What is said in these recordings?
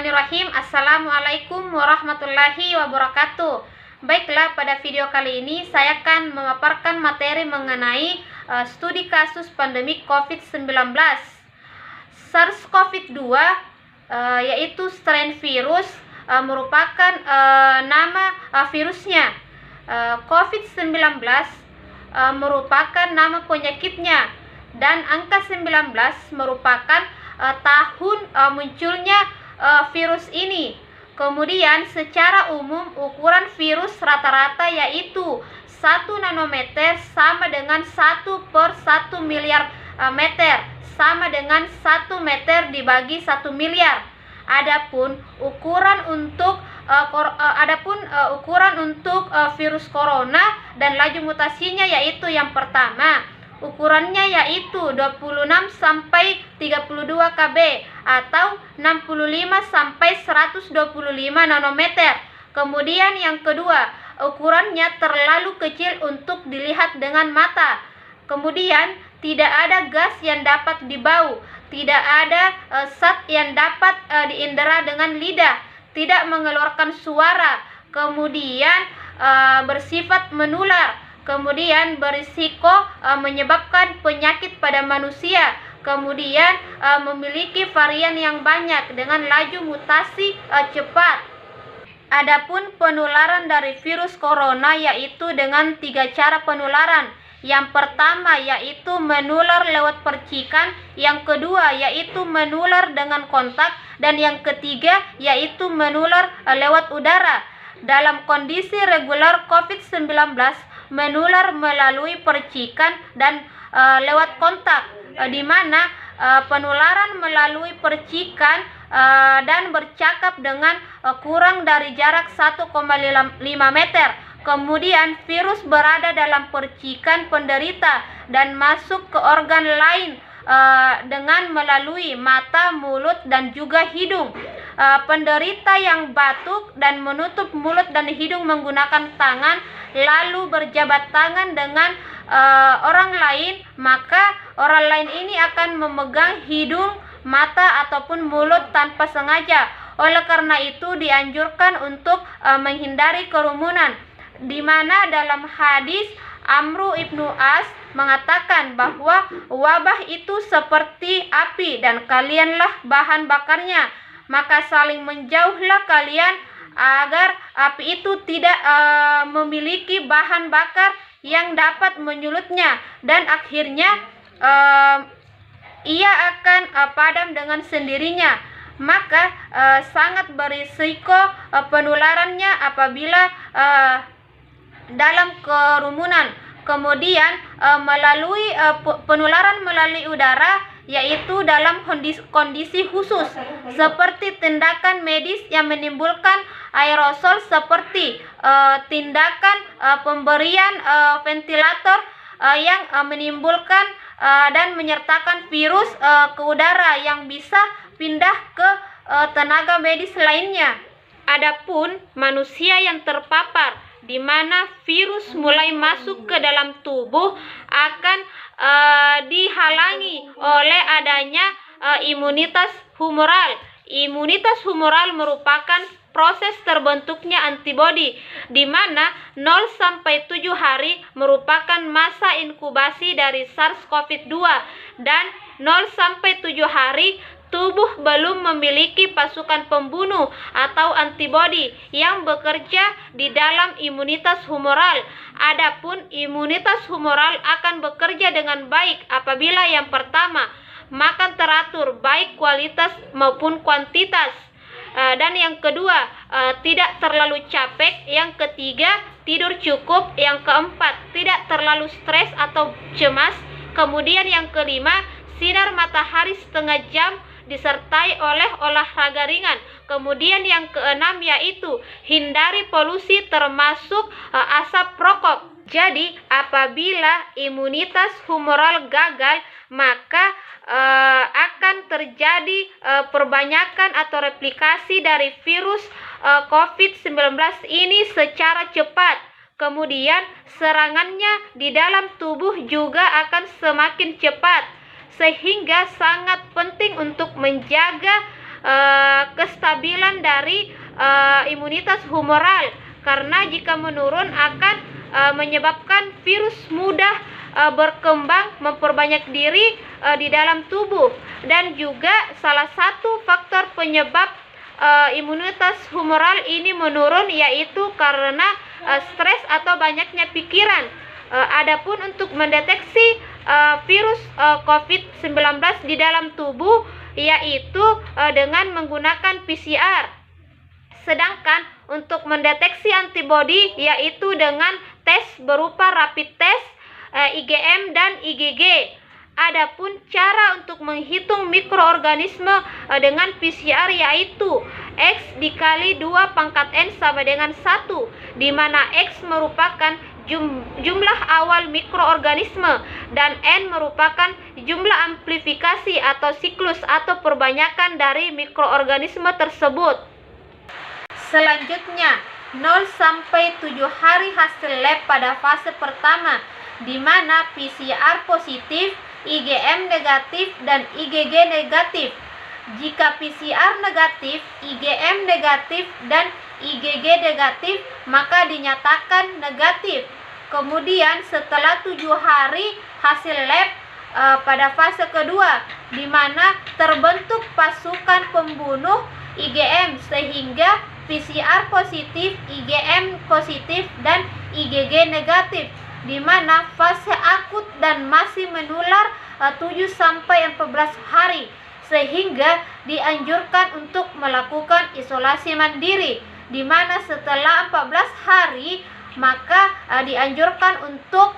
Bismillahirrahmanirrahim. Assalamualaikum warahmatullahi wabarakatuh. Baiklah, pada video kali ini saya akan memaparkan materi mengenai studi kasus pandemi COVID-19. SARS-CoV-2 yaitu strain virus merupakan nama virusnya. COVID-19 merupakan nama penyakitnya, dan angka 19 merupakan tahun munculnya virus ini. Kemudian secara umum ukuran virus rata-rata yaitu 1 nanometer sama dengan 1/1 miliar meter, sama dengan 1 meter dibagi 1 miliar. Adapun ukuran untuk virus corona dan laju mutasinya yaitu yang pertama, ukurannya yaitu 26 sampai 32 kb atau 65 sampai 125 nanometer. Kemudian yang kedua, ukurannya terlalu kecil untuk dilihat dengan mata. Kemudian tidak ada gas yang dapat dibau, tidak ada zat yang dapat diindera dengan lidah, tidak mengeluarkan suara, kemudian bersifat menular, kemudian berisiko menyebabkan penyakit pada manusia, kemudian memiliki varian yang banyak dengan laju mutasi cepat. Adapun penularan dari virus corona yaitu dengan 3 cara penularan. Yang pertama yaitu menular lewat percikan, yang kedua yaitu menular dengan kontak, dan yang ketiga yaitu menular lewat udara. Dalam kondisi reguler COVID-19 menular melalui percikan dan lewat kontak, di mana penularan melalui percikan dan bercakap dengan kurang dari jarak 1,5 meter. Kemudian virus berada dalam percikan penderita dan masuk ke organ lain dengan melalui mata, mulut, dan juga hidung. Penderita yang batuk dan menutup mulut dan hidung menggunakan tangan lalu berjabat tangan dengan orang lain, maka orang lain ini akan memegang hidung, mata, ataupun mulut tanpa sengaja. Oleh karena itu dianjurkan untuk menghindari kerumunan, di mana dalam hadis Amru ibnu As mengatakan bahwa wabah itu seperti api dan kalianlah bahan bakarnya, maka saling menjauhlah kalian agar api itu tidak memiliki bahan bakar yang dapat menyulutnya, dan akhirnya ia akan padam dengan sendirinya. Maka sangat berisiko penularannya apabila dalam kerumunan. Kemudian melalui penularan melalui udara yaitu dalam kondisi khusus seperti tindakan medis yang menimbulkan aerosol, seperti tindakan pemberian ventilator yang menimbulkan dan menyertakan virus ke udara yang bisa pindah ke tenaga medis lainnya. Adapun manusia yang terpapar di mana virus mulai masuk ke dalam tubuh akan dihalangi oleh adanya imunitas humoral. Imunitas humoral merupakan proses terbentuknya antibodi, di mana 0 sampai 7 hari merupakan masa inkubasi dari SARS-CoV-2, dan 0 sampai 7 hari tubuh belum memiliki pasukan pembunuh atau antibodi yang bekerja di dalam imunitas humoral. Adapun imunitas humoral akan bekerja dengan baik apabila yang pertama, makan teratur baik kualitas maupun kuantitas, dan yang kedua tidak terlalu capek, yang ketiga tidur cukup, yang keempat tidak terlalu stres atau cemas, kemudian yang kelima sinar matahari setengah jam disertai oleh olahraga ringan. Kemudian yang keenam yaitu hindari polusi termasuk asap rokok. Jadi apabila imunitas humoral gagal, maka akan terjadi perbanyakan atau replikasi dari virus COVID-19 ini secara cepat. Kemudian serangannya di dalam tubuh juga akan semakin cepat, sehingga sangat penting untuk menjaga kestabilan dari imunitas humoral, karena jika menurun akan menyebabkan virus mudah berkembang, memperbanyak diri di dalam tubuh. Dan juga salah satu faktor penyebab imunitas humoral ini menurun yaitu karena stres atau banyaknya pikiran. Adapun untuk mendeteksi virus COVID-19 di dalam tubuh yaitu dengan menggunakan PCR. Sedangkan untuk mendeteksi antibodi yaitu dengan tes berupa rapid test, IgM dan IgG. Adapun cara untuk menghitung mikroorganisme dengan PCR yaitu X dikali 2 pangkat N sama dengan 1, di mana X merupakan jumlah awal mikroorganisme dan N merupakan jumlah amplifikasi atau siklus atau perbanyakan dari mikroorganisme tersebut. Selanjutnya, 0 sampai 7 hari hasil lab pada fase pertama, di mana PCR positif, IgM negatif, dan IgG negatif. Jika PCR negatif, IgM negatif, dan IgG negatif, maka dinyatakan negatif. Kemudian setelah 7 hari hasil lab pada fase kedua, di mana terbentuk pasukan pembunuh IgM sehingga PCR positif, IgM positif, dan IgG negatif, di mana fase akut dan masih menular 7-14 hari, sehingga dianjurkan untuk melakukan isolasi mandiri, di mana setelah 14 hari maka dianjurkan untuk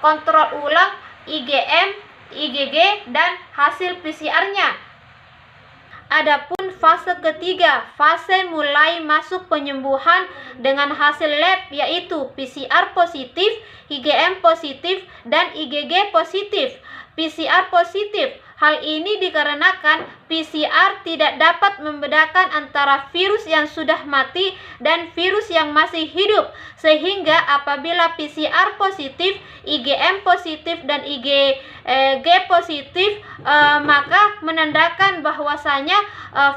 kontrol ulang IgM, IgG, dan hasil PCR-nya. Adapun fase ketiga, fase mulai masuk penyembuhan dengan hasil lab yaitu PCR positif, IgM positif, dan IgG positif. PCR positif, hal ini dikarenakan PCR tidak dapat membedakan antara virus yang sudah mati dan virus yang masih hidup, sehingga apabila PCR positif, IgM positif, dan IgG positif, maka menandakan bahwasanya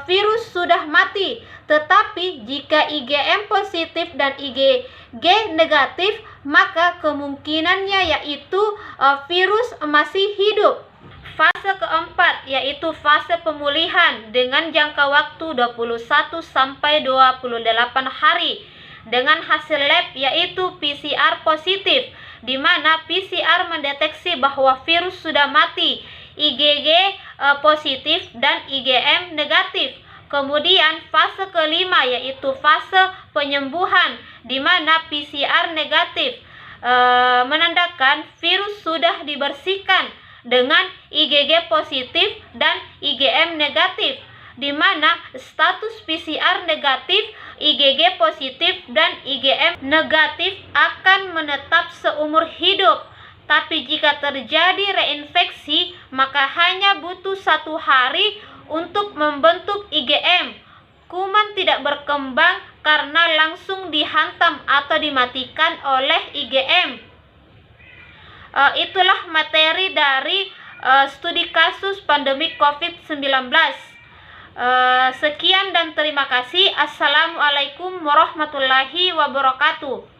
virus sudah mati. Tetapi jika IgM positif dan IgG negatif, maka kemungkinannya yaitu virus masih hidup. Fase keempat yaitu fase pemulihan dengan jangka waktu 21 sampai 28 hari dengan hasil lab yaitu PCR positif, di mana PCR mendeteksi bahwa virus sudah mati, IgG positif, dan IgM negatif. Kemudian fase kelima yaitu fase penyembuhan, di mana PCR negatif menandakan virus sudah dibersihkan dengan IgG positif dan IgM negatif, di mana status PCR negatif, IgG positif, dan IgM negatif akan menetap seumur hidup. Tapi jika terjadi reinfeksi, maka hanya butuh 1 hari untuk membentuk IgM. Kuman tidak berkembang karena langsung dihantam atau dimatikan oleh IgM. Itulah materi dari studi kasus pandemi COVID-19. Sekian dan terima kasih. Assalamualaikum warahmatullahi wabarakatuh.